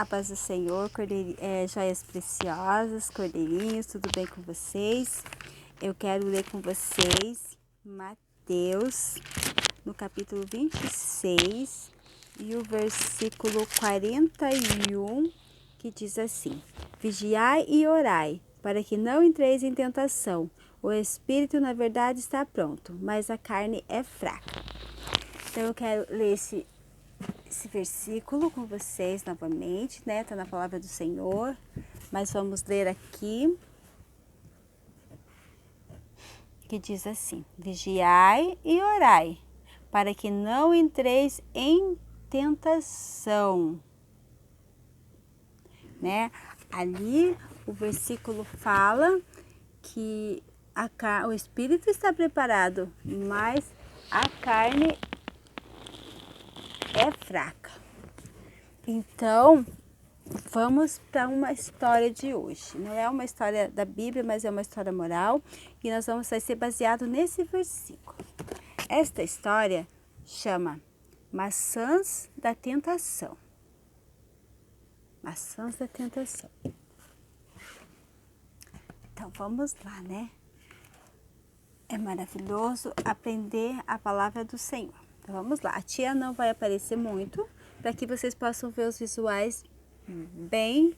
A paz do Senhor, joias preciosas, cordeirinhos, tudo bem com vocês? Eu quero ler com vocês Mateus, no capítulo 26, e o versículo 41, que diz assim: Vigiai e orai, para que não entreis em tentação. O espírito, na verdade, está pronto, mas a carne é fraca. Então, eu quero ler esse versículo com vocês novamente, né? Tá na palavra do Senhor, mas vamos ler aqui, que diz assim: Vigiai e orai, para que não entreis em tentação, né? Ali o versículo fala que o espírito está preparado, mas a carne é fraca. Então, vamos para uma história de hoje. Não é uma história da Bíblia, mas é uma história moral. E nós vamos ser baseado nesse versículo. Esta história chama Maçãs da Tentação. Maçãs da Tentação. Então, vamos lá, né? É maravilhoso aprender a palavra do Senhor. Então, vamos lá. A tia não vai aparecer muito, para que vocês possam ver os visuais bem.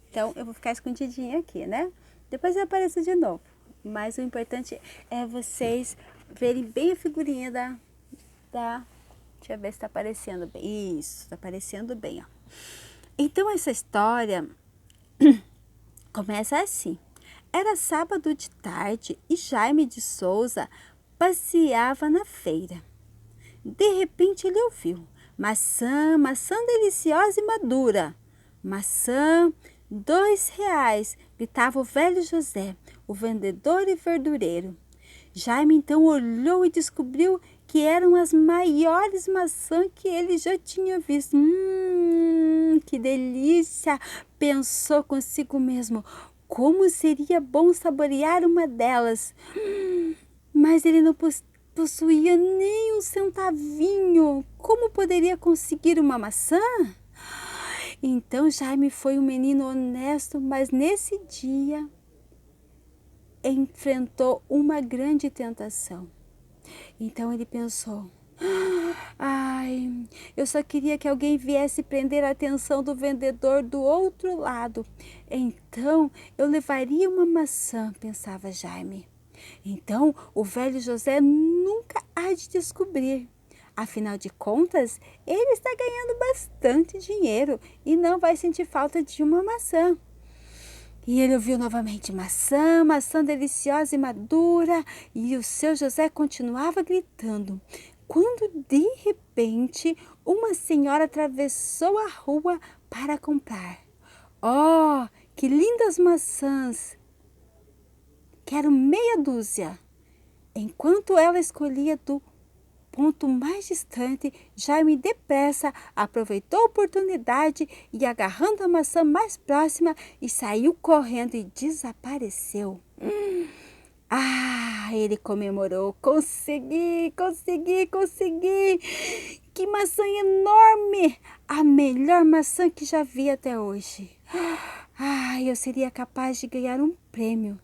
Então, eu vou ficar escondidinha aqui, né? Depois eu apareço de novo. Mas o importante é vocês verem bem a figurinha da... Deixa eu ver se tá aparecendo bem. Isso, tá aparecendo bem, ó. Então, essa história começa assim. Era sábado de tarde e Jaime de Souza passeava na feira. De repente, ele ouviu: maçã, maçã deliciosa e madura. Maçã, R$ 2, gritava o velho José, o vendedor e verdureiro. Jaime então olhou e descobriu que eram as maiores maçãs que ele já tinha visto. Que delícia! Pensou consigo mesmo. Como seria bom saborear uma delas. Mas ele não possuía nem um centavinho. Como poderia conseguir uma maçã? Então Jaime foi um menino honesto, mas nesse dia enfrentou uma grande tentação. Então ele pensou: ai, eu só queria que alguém viesse prender a atenção do vendedor do outro lado. Então eu levaria uma maçã, pensava Jaime. Então o velho José nunca há de descobrir. Afinal de contas, ele está ganhando bastante dinheiro e não vai sentir falta de uma maçã. E ele ouviu novamente: maçã, maçã deliciosa e madura. E o seu José continuava gritando, quando de repente uma senhora atravessou a rua para comprar. Oh, que lindas maçãs! Quero meia dúzia. Enquanto ela escolhia do ponto mais distante, Jaime depressa aproveitou a oportunidade e, agarrando a maçã mais próxima, e saiu correndo e desapareceu. Ele comemorou: consegui, consegui, consegui! Que maçã enorme! A melhor maçã que já vi até hoje. Eu seria capaz de ganhar um prêmio.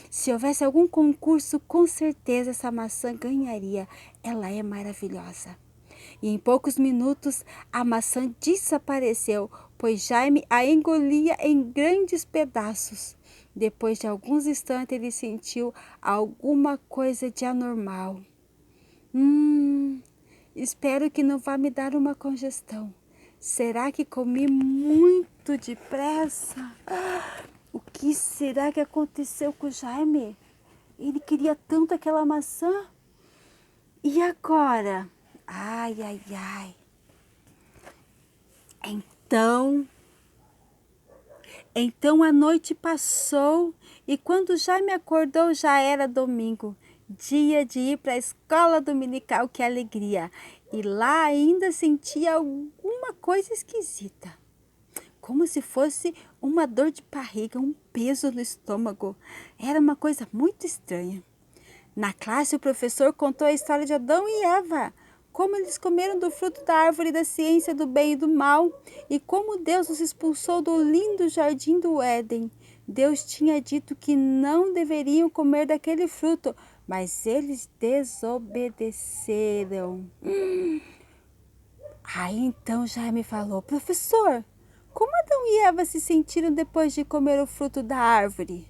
Se houvesse algum concurso, com certeza essa maçã ganharia. Ela é maravilhosa. E em poucos minutos a maçã desapareceu, pois Jaime a engolia em grandes pedaços. Depois de alguns instantes ele sentiu alguma coisa de anormal. Espero que não vá me dar uma congestão. Será que comi muito depressa? O que será que aconteceu com o Jaime? Ele queria tanto aquela maçã. E agora? Ai. Então a noite passou e quando Jaime acordou já era domingo. Dia de ir para a escola dominical, que alegria! E lá ainda sentia alguma coisa esquisita. Como se fosse uma dor de barriga, um peso no estômago. Era uma coisa muito estranha. Na classe, o professor contou a história de Adão e Eva. como eles comeram do fruto da árvore da ciência do bem e do mal, e como Deus os expulsou do lindo jardim do Éden. Deus tinha dito que não deveriam comer daquele fruto, mas eles desobedeceram. Aí então Jaime falou: professor, como Adão e Eva se sentiram depois de comer o fruto da árvore?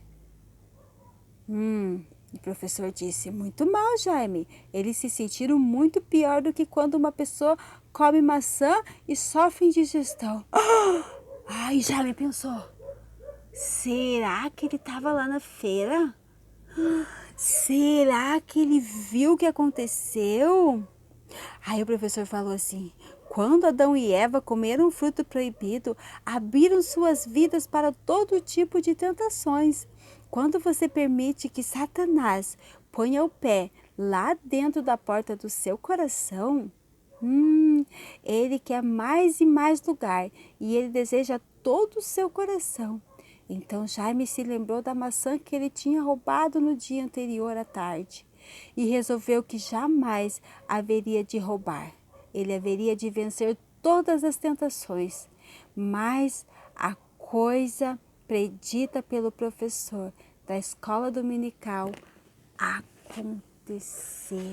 O professor disse: muito mal, Jaime. Eles se sentiram muito pior do que quando uma pessoa come maçã e sofre indigestão. Ai, Jaime pensou: será que ele estava lá na feira? Será que ele viu o que aconteceu? Aí o professor falou assim: quando Adão e Eva comeram o fruto proibido, abriram suas vidas para todo tipo de tentações. Quando você permite que Satanás ponha o pé lá dentro da porta do seu coração, ele quer mais e mais lugar e ele deseja todo o seu coração. Então Jaime se lembrou da maçã que ele tinha roubado no dia anterior à tarde e resolveu que jamais haveria de roubar. Ele haveria de vencer todas as tentações. Mas a coisa predita pelo professor da escola dominical aconteceu.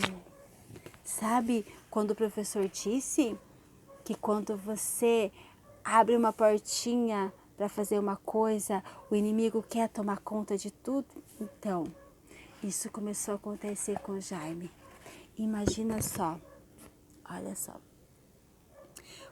Sabe quando o professor disse que quando você abre uma portinha para fazer uma coisa, o inimigo quer tomar conta de tudo? Então, isso começou a acontecer com o Jaime. Imagina só, olha só.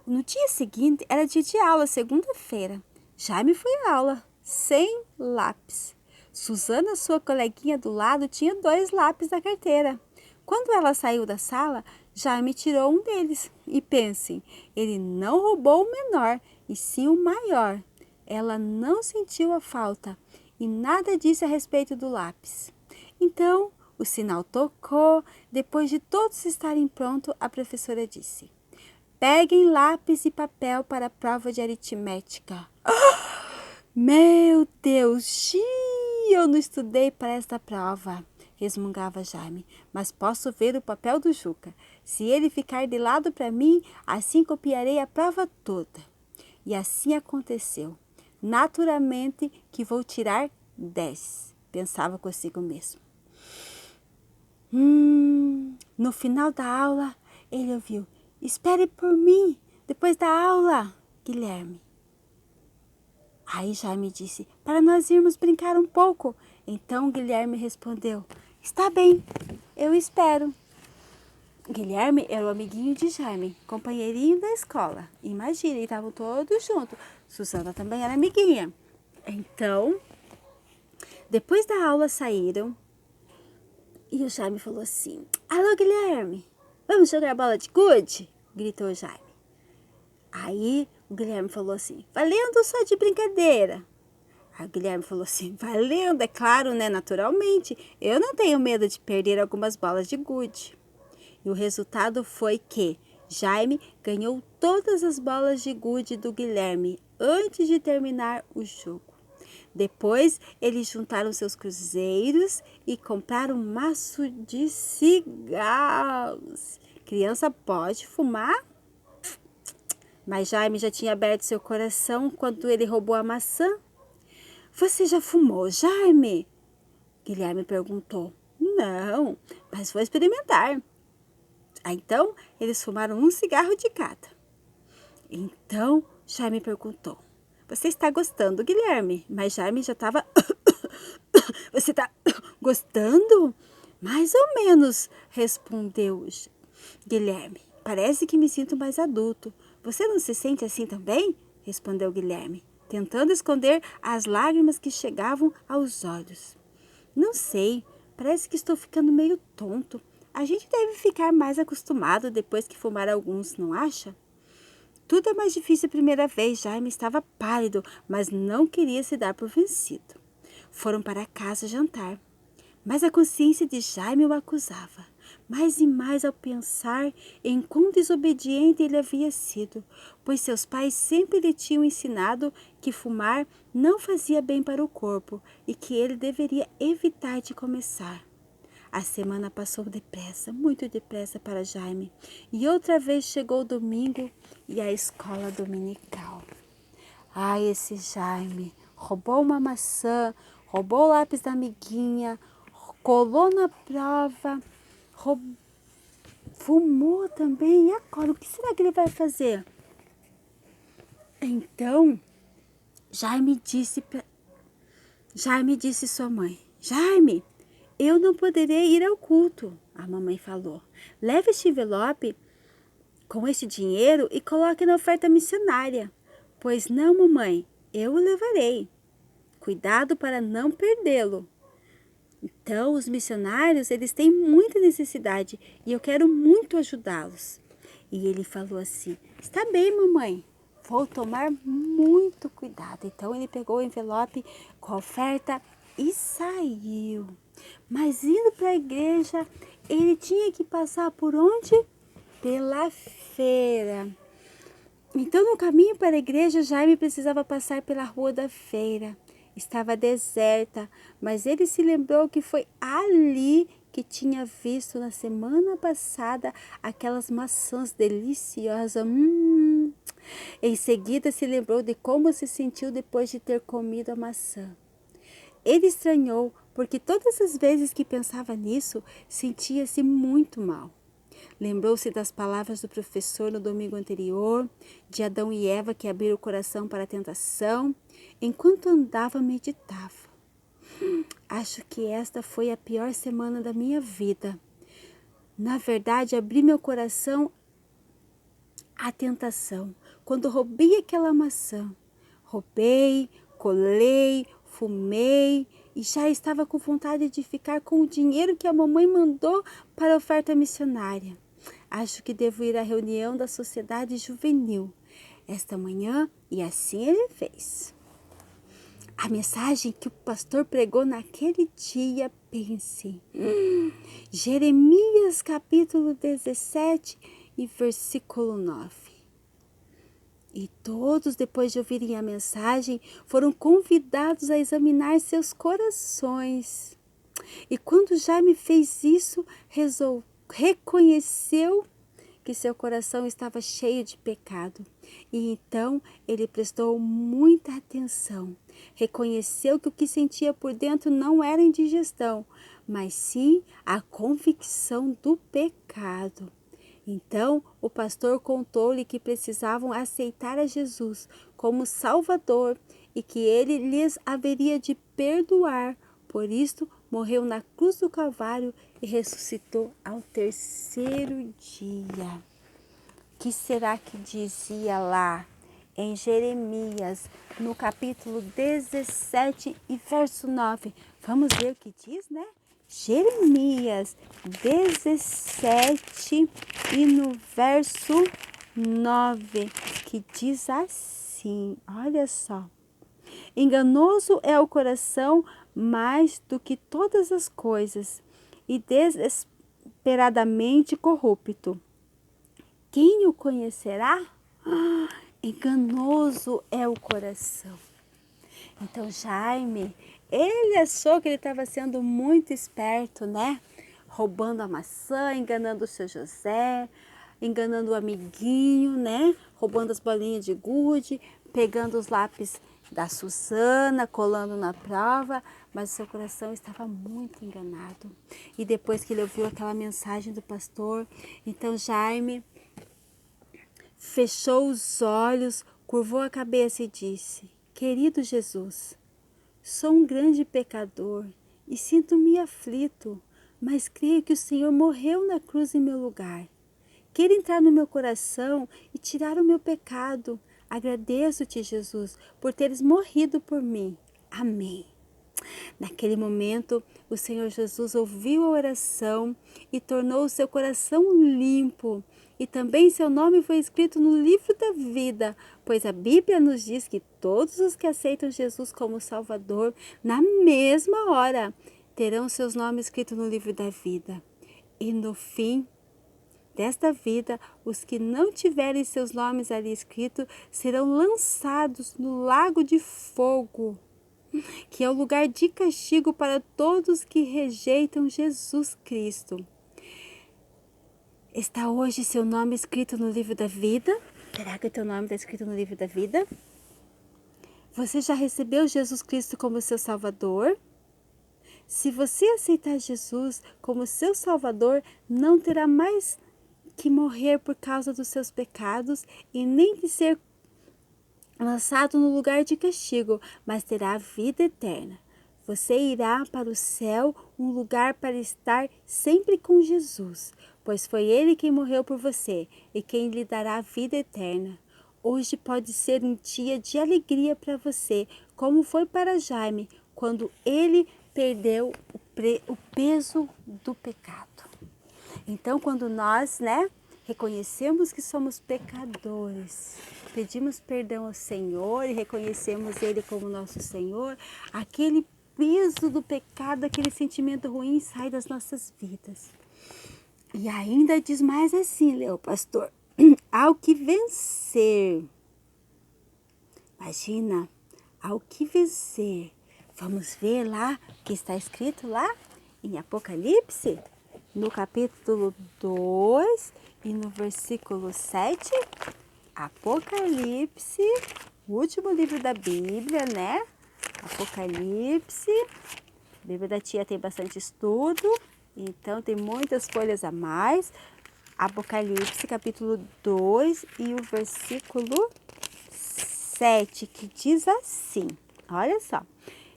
No dia seguinte, era dia de aula, segunda-feira. Jaime foi à aula, sem lápis. Suzana, sua coleguinha do lado, tinha 2 lápis na carteira. Quando ela saiu da sala, Jaime tirou um deles. E pensem, ele não roubou o menor, e sim o maior. Ela não sentiu a falta e nada disse a respeito do lápis. Então, o sinal tocou. Depois de todos estarem prontos, a professora disse: peguem lápis e papel para a prova de aritmética. Meu Deus, eu não estudei para esta prova, resmungava Jaime, mas posso ver o papel do Juca. Se ele ficar de lado para mim, assim copiarei a prova toda. E assim aconteceu. Naturalmente que vou tirar 10, pensava consigo mesmo. No final da aula, ele ouviu: espere por mim, depois da aula, Guilherme. Aí Jaime disse: para nós irmos brincar um pouco. Então Guilherme respondeu: está bem, eu espero. Guilherme era o amiguinho de Jaime, companheirinho da escola. Imagina, eles estavam todos juntos. Suzana também era amiguinha. Então, depois da aula saíram e o Jaime falou assim: alô, Guilherme, vamos jogar bola de gude? Gritou o Jaime. Aí o Guilherme falou assim: valendo ou só de brincadeira? Aí o Guilherme falou assim: valendo, é claro, né? Naturalmente. Eu não tenho medo de perder algumas bolas de gude. E o resultado foi que Jaime ganhou todas as bolas de gude do Guilherme antes de terminar o jogo. Depois, eles juntaram seus cruzeiros e compraram um maço de cigarros. Criança pode fumar? Mas Jaime já tinha aberto seu coração quando ele roubou a maçã. Você já fumou, Jaime? Guilherme perguntou. Não, mas vou experimentar. Então, eles fumaram um cigarro de cada. Então, Jaime perguntou: você está gostando, Guilherme? Mas Jaime já estava... Você está gostando? Mais ou menos, respondeu Guilherme. Parece que me sinto mais adulto. Você não se sente assim também? Respondeu Guilherme, tentando esconder as lágrimas que chegavam aos olhos. Não sei, parece que estou ficando meio tonto. A gente deve ficar mais acostumado depois que fumar alguns, não acha? Tudo é mais difícil a primeira vez. Jaime estava pálido, mas não queria se dar por vencido. Foram para casa jantar. Mas a consciência de Jaime o acusava, mais e mais ao pensar em quão desobediente ele havia sido, pois seus pais sempre lhe tinham ensinado que fumar não fazia bem para o corpo e que ele deveria evitar de começar. A semana passou depressa, muito depressa para Jaime. E outra vez chegou o domingo e a escola dominical. Ai, esse Jaime roubou uma maçã, roubou o lápis da amiguinha, colou na prova, fumou também. E agora, o que será que ele vai fazer? Então, Jaime disse sua mãe: Jaime, eu não poderei ir ao culto. A mamãe falou: leve este envelope com este dinheiro e coloque na oferta missionária. Pois não, mamãe, eu o levarei. Cuidado para não perdê-lo. Então, os missionários, eles têm muita necessidade e eu quero muito ajudá-los. E ele falou assim: está bem, mamãe, vou tomar muito cuidado. Então, ele pegou o envelope com a oferta e saiu. Mas indo para a igreja, ele tinha que passar por onde? Pela feira. Então, no caminho para a igreja, Jaime precisava passar pela rua da feira. Estava deserta, mas ele se lembrou que foi ali que tinha visto na semana passada aquelas maçãs deliciosas. Em seguida, se lembrou de como se sentiu depois de ter comido a maçã. Ele estranhou, porque todas as vezes que pensava nisso, sentia-se muito mal. Lembrou-se das palavras do professor no domingo anterior, de Adão e Eva que abriram o coração para a tentação. Enquanto andava, meditava. Acho que esta foi a pior semana da minha vida. Na verdade, abri meu coração à tentação, quando roubei aquela maçã. Roubei, colei, fumei e já estava com vontade de ficar com o dinheiro que a mamãe mandou para a oferta missionária. Acho que devo ir à reunião da sociedade juvenil esta manhã, e assim ele fez. A mensagem que o pastor pregou naquele dia, pense. Jeremias capítulo 17 e versículo 9. E todos, depois de ouvirem a mensagem, foram convidados a examinar seus corações. E quando Jaime fez isso, reconheceu que seu coração estava cheio de pecado. E então ele prestou muita atenção. Reconheceu que o que sentia por dentro não era indigestão, mas sim a convicção do pecado. Então o pastor contou-lhe que precisavam aceitar a Jesus como Salvador e que ele lhes haveria de perdoar. Por isto, morreu na cruz do Calvário e ressuscitou ao terceiro dia. O que será que dizia lá em Jeremias, no capítulo 17 e verso 9? Vamos ver o que diz, né? Jeremias 17 e no verso 9, que diz assim, olha só. Enganoso é o coração mais do que todas as coisas e desesperadamente corrupto. Quem o conhecerá? Enganoso é o coração. Então Jaime, ele achou que ele estava sendo muito esperto, né? Roubando a maçã, enganando o seu José, enganando o amiguinho, né? Roubando as bolinhas de gude, pegando os lápis da Susana, colando na prova, mas o seu coração estava muito enganado. E depois que ele ouviu aquela mensagem do pastor, então Jaime fechou os olhos, curvou a cabeça e disse: querido Jesus, sou um grande pecador e sinto-me aflito, mas creio que o Senhor morreu na cruz em meu lugar. Quero entrar no meu coração e tirar o meu pecado. Agradeço-te, Jesus, por teres morrido por mim. Amém. Naquele momento, o Senhor Jesus ouviu a oração e tornou o seu coração limpo. E também seu nome foi escrito no livro da vida, pois a Bíblia nos diz que todos os que aceitam Jesus como Salvador, na mesma hora, terão seus nomes escritos no livro da vida. E no fim desta vida, os que não tiverem seus nomes ali escritos serão lançados no lago de fogo. que é o lugar de castigo para todos que rejeitam Jesus Cristo. Está hoje seu nome escrito no livro da vida? Será que o teu nome está escrito no livro da vida? Você já recebeu Jesus Cristo como seu Salvador? Se você aceitar Jesus como seu Salvador, não terá mais que morrer por causa dos seus pecados e nem de ser lançado no lugar de castigo, mas terá vida eterna. Você irá para o céu, um lugar para estar sempre com Jesus, pois foi Ele quem morreu por você e quem lhe dará a vida eterna. Hoje pode ser um dia de alegria para você, como foi para Jaime, quando ele perdeu o peso do pecado. Então, quando nós, reconhecemos que somos pecadores, pedimos perdão ao Senhor e reconhecemos Ele como nosso Senhor, aquele peso do pecado, aquele sentimento ruim sai das nossas vidas. E ainda diz mais assim, Leo, pastor, ao que vencer. Imagina, ao que vencer. Vamos ver lá o que está escrito lá em Apocalipse, no capítulo 2 e no versículo 7. Apocalipse, o último livro da Bíblia, né? Apocalipse, a Bíblia da tia tem bastante estudo, então tem muitas folhas a mais. Apocalipse, capítulo 2 e o versículo 7, que diz assim, olha só.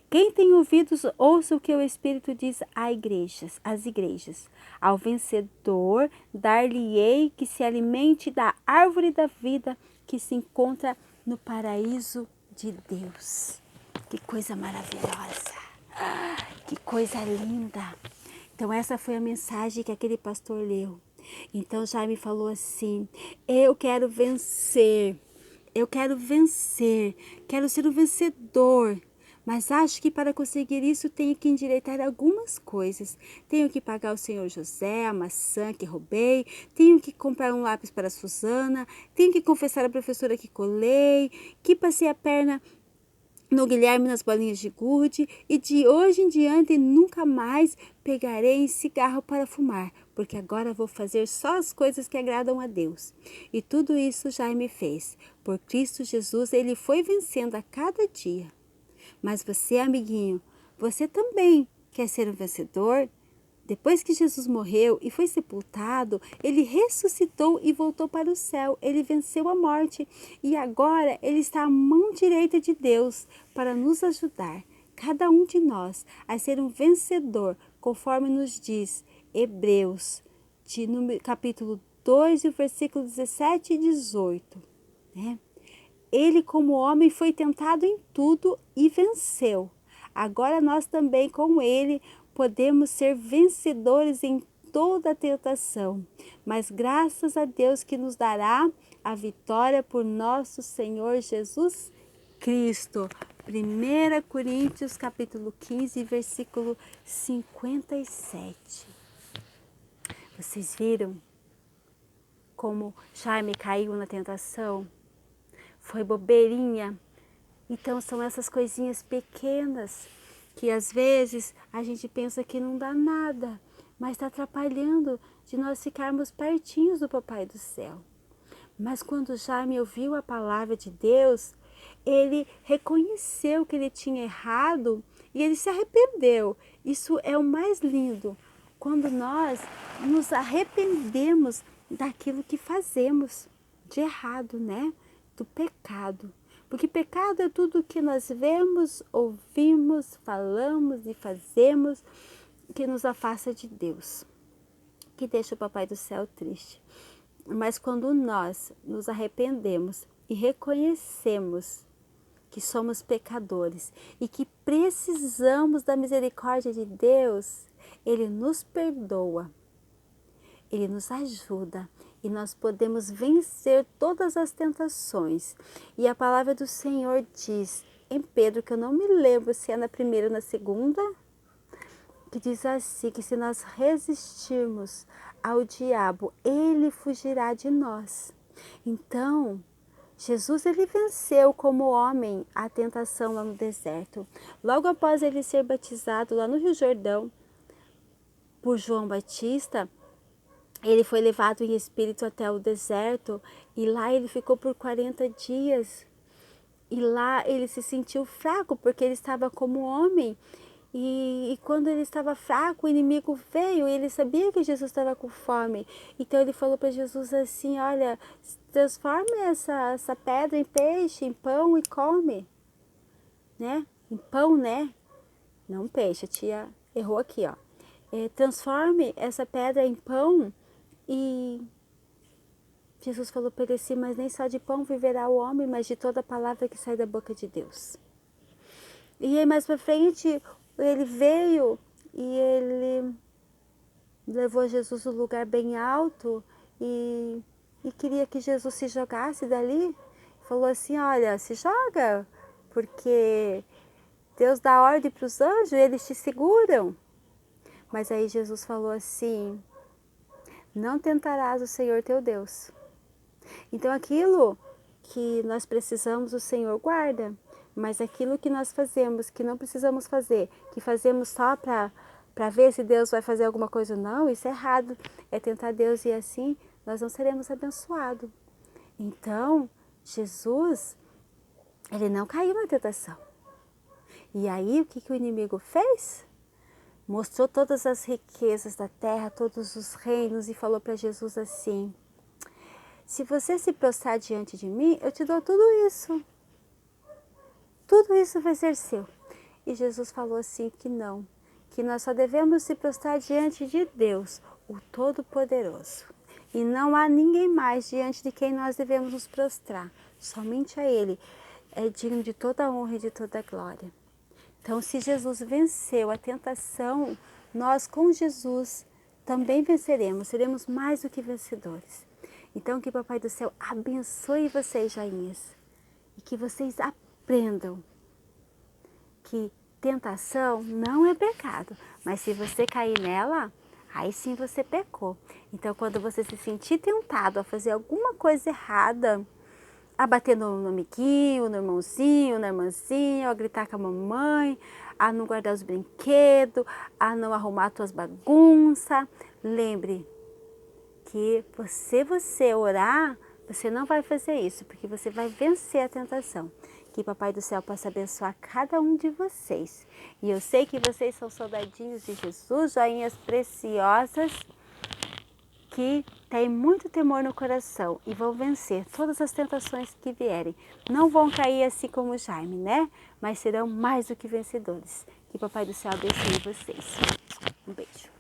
Quem tem ouvidos, ouça o que o Espírito diz às igrejas. Ao vencedor, dar-lhe-ei que se alimente da árvore da vida que se encontra no paraíso de Deus. Que coisa maravilhosa! Que coisa linda! Então essa foi a mensagem que aquele pastor leu. Então Jaime falou assim, eu quero vencer, quero ser o vencedor. Mas acho que para conseguir isso tenho que endireitar algumas coisas. Tenho que pagar o senhor José, a maçã que roubei, tenho que comprar um lápis para a Suzana, tenho que confessar à professora que colei, que passei a perna no Guilherme nas bolinhas de gude e de hoje em diante nunca mais pegarei em cigarro para fumar, porque agora vou fazer só as coisas que agradam a Deus. E tudo isso Jaime fez. Por Cristo Jesus, ele foi vencendo a cada dia. Mas você, amiguinho, você também quer ser um vencedor? Depois que Jesus morreu e foi sepultado, ele ressuscitou e voltou para o céu. Ele venceu a morte e agora ele está à mão direita de Deus para nos ajudar, cada um de nós, a ser um vencedor, conforme nos diz Hebreus, capítulo 2, versículo 17 e 18, né? Ele, como homem, foi tentado em tudo e venceu. Agora nós também, com ele, podemos ser vencedores em toda a tentação. Mas graças a Deus que nos dará a vitória por nosso Senhor Jesus Cristo. 1 Coríntios, capítulo 15, versículo 57. Vocês viram como Jaime caiu na tentação? Foi bobeirinha. Então são essas coisinhas pequenas que às vezes a gente pensa que não dá nada, mas está atrapalhando de nós ficarmos pertinhos do Papai do Céu. Mas quando Jaime ouviu a palavra de Deus, ele reconheceu que ele tinha errado e ele se arrependeu. Isso é o mais lindo, quando nós nos arrependemos daquilo que fazemos de errado, né? Do pecado. Porque pecado é tudo que nós vemos, ouvimos, falamos e fazemos que nos afasta de Deus, que deixa o Papai do Céu triste. Mas quando nós nos arrependemos e reconhecemos que somos pecadores e que precisamos da misericórdia de Deus, Ele nos perdoa, Ele nos ajuda e nós podemos vencer todas as tentações. E a palavra do Senhor diz em Pedro, que eu não me lembro se é na primeira ou na segunda, que diz assim, que se nós resistirmos ao diabo, ele fugirá de nós. Então, Jesus ele venceu como homem a tentação lá no deserto. Logo após ele ser batizado lá no Rio Jordão por João Batista, ele foi levado em espírito até o deserto e lá ele ficou por 40 dias. E lá ele se sentiu fraco porque ele estava como homem. E quando ele estava fraco, o inimigo veio e ele sabia que Jesus estava com fome. Então ele falou para Jesus assim, olha, transforma essa pedra em peixe, em pão e come. Né? Em pão, né? Não peixe, a tia errou aqui, ó. Transforme essa pedra em pão e Jesus falou para ele assim, mas nem só de pão viverá o homem, mas de toda palavra que sai da boca de Deus. E aí mais para frente ele veio e ele levou Jesus a um lugar bem alto e queria que Jesus se jogasse dali. Falou assim, olha, se joga, porque Deus dá ordem para os anjos e eles te seguram. Mas aí Jesus falou assim, não tentarás o Senhor teu Deus. Então aquilo que nós precisamos, o Senhor guarda. Mas aquilo que nós fazemos, que não precisamos fazer, que fazemos só para ver se Deus vai fazer alguma coisa, não, isso é errado. É tentar Deus e assim nós não seremos abençoados. Então, Jesus, ele não caiu na tentação. E aí, o que o inimigo fez? Mostrou todas as riquezas da terra, todos os reinos e falou para Jesus assim, se você se prostrar diante de mim, eu te dou tudo isso. Tudo isso vai ser seu. E Jesus falou assim que não, que nós só devemos se prostrar diante de Deus, o Todo-Poderoso. E não há ninguém mais diante de quem nós devemos nos prostrar, somente a Ele. É digno de toda a honra e de toda a glória. Então, se Jesus venceu a tentação, nós com Jesus também venceremos, seremos mais do que vencedores. Então, que Papai do Céu abençoe vocês, joinhas, e que vocês aprendam que tentação não é pecado, mas se você cair nela, aí sim você pecou. Então, quando você se sentir tentado a fazer alguma coisa errada, a bater no amiguinho, no irmãozinho, na irmãzinha, a gritar com a mamãe, a não guardar os brinquedos, a não arrumar as tuas bagunças, lembre que você orar, você não vai fazer isso, porque você vai vencer a tentação. Que Papai do Céu possa abençoar cada um de vocês. E eu sei que vocês são soldadinhos de Jesus, joinhas preciosas, que têm muito temor no coração e vão vencer todas as tentações que vierem. Não vão cair assim como Jaime, né? Mas serão mais do que vencedores. Que Papai do Céu abençoe vocês. Um beijo.